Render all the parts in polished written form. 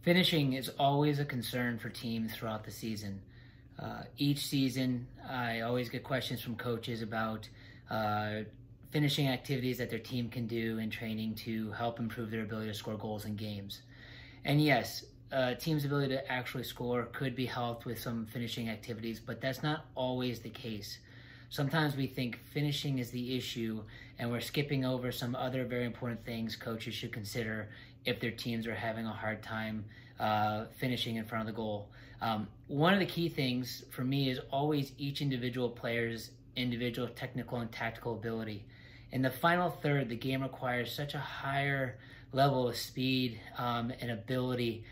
Finishing is always a concern for teams throughout the season. Each season, I always get questions from coaches about finishing activities that their team can do in training to help improve their ability to score goals in games. And yes, a team's ability to actually score could be helped with some finishing activities, but that's not always the case. Sometimes we think finishing is the issue and we're skipping over some other very important things coaches should consider if their teams are having a hard time finishing in front of the goal. One of the key things for me is always each individual player's individual technical and tactical ability. In the final third, the game requires such a higher level of speed and ability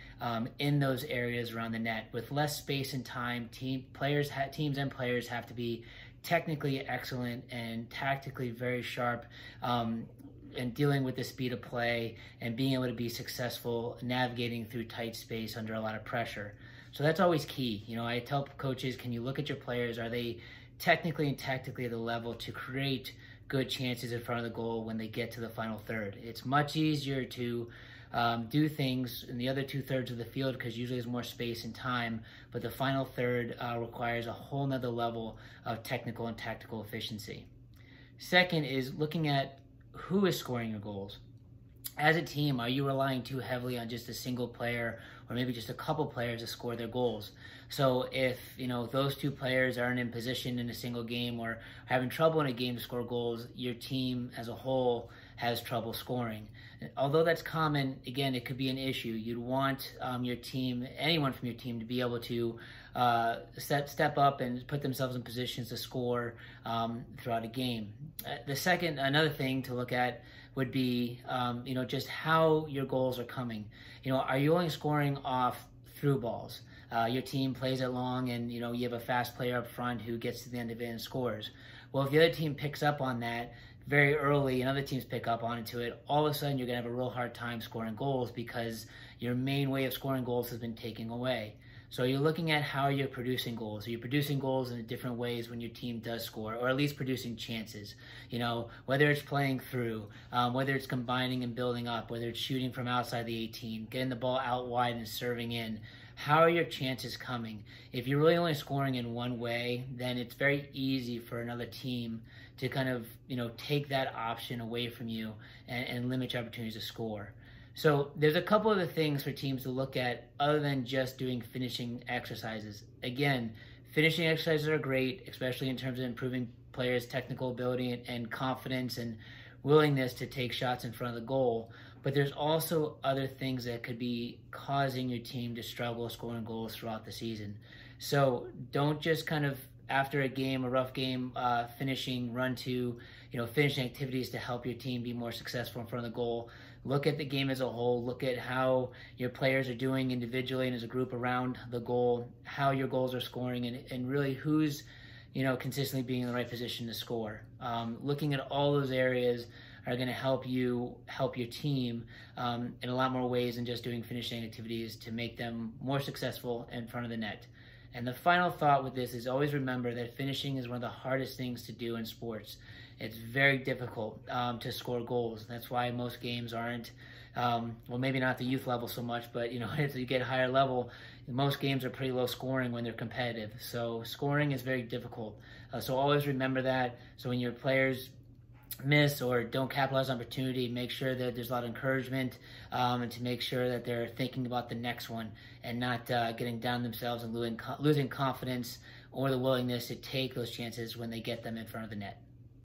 in those areas around the net. With less space and time, teams and players have to be technically excellent and tactically very sharp and dealing with the speed of play and being able to be successful navigating through tight space under a lot of pressure. So that's always key. You know, I tell coaches, can you look at your players? Are they technically and tactically at the level to create good chances in front of the goal when they get to the final third? It's much easier to do things in the other 2/3 of the field because usually there's more space and time, but the final third requires a whole nother level of technical and tactical efficiency. Second is looking at who is scoring your goals. As a team, are you relying too heavily on just a single player or maybe just a couple players to score their goals? So if, you know, those two players aren't in position in a single game or having trouble in a game to score goals, your team as a whole has trouble scoring. Although that's common, again, it could be an issue. You'd want your team, anyone from your team, to be able to step up and put themselves in positions to score throughout a game. Another thing to look at would be, just how your goals are coming. You know, are you only scoring off through balls? Your team plays it long and, you have a fast player up front who gets to the end of it and scores. Well, if the other team picks up on that very early and other teams pick up onto it, all of a sudden you're going to have a real hard time scoring goals because your main way of scoring goals has been taken away. So you're looking at how you're producing goals. Are you producing goals in different ways when your team does score, or at least producing chances? Whether it's playing through, whether it's combining and building up, whether it's shooting from outside the 18, getting the ball out wide and serving in. How are your chances coming? If you're really only scoring in one way, then it's very easy for another team to kind of, take that option away from you and limit your opportunities to score. So there's a couple other things for teams to look at other than just doing finishing exercises. Again, finishing exercises are great, especially in terms of improving players' technical ability and confidence and willingness to take shots in front of the goal. But there's also other things that could be causing your team to struggle scoring goals throughout the season. So don't just kind of, after a game, a rough game, run to finishing activities to help your team be more successful in front of the goal. Look at the game as a whole. Look at how your players are doing individually and as a group around the goal, how your goals are scoring, and really who's consistently being in the right position to score. Looking at all those areas are going to help your team in a lot more ways than just doing finishing activities to make them more successful in front of the net. And the final thought with this is always remember that finishing is one of the hardest things to do in sports. It's very difficult to score goals. That's why most games aren't, maybe not the youth level so much, but as you get higher level, most games are pretty low scoring when they're competitive. So scoring is very difficult. So always remember that. So when your players miss or don't capitalize on opportunity, make sure that there's a lot of encouragement and to make sure that they're thinking about the next one and not getting down themselves and losing confidence or the willingness to take those chances when they get them in front of the net.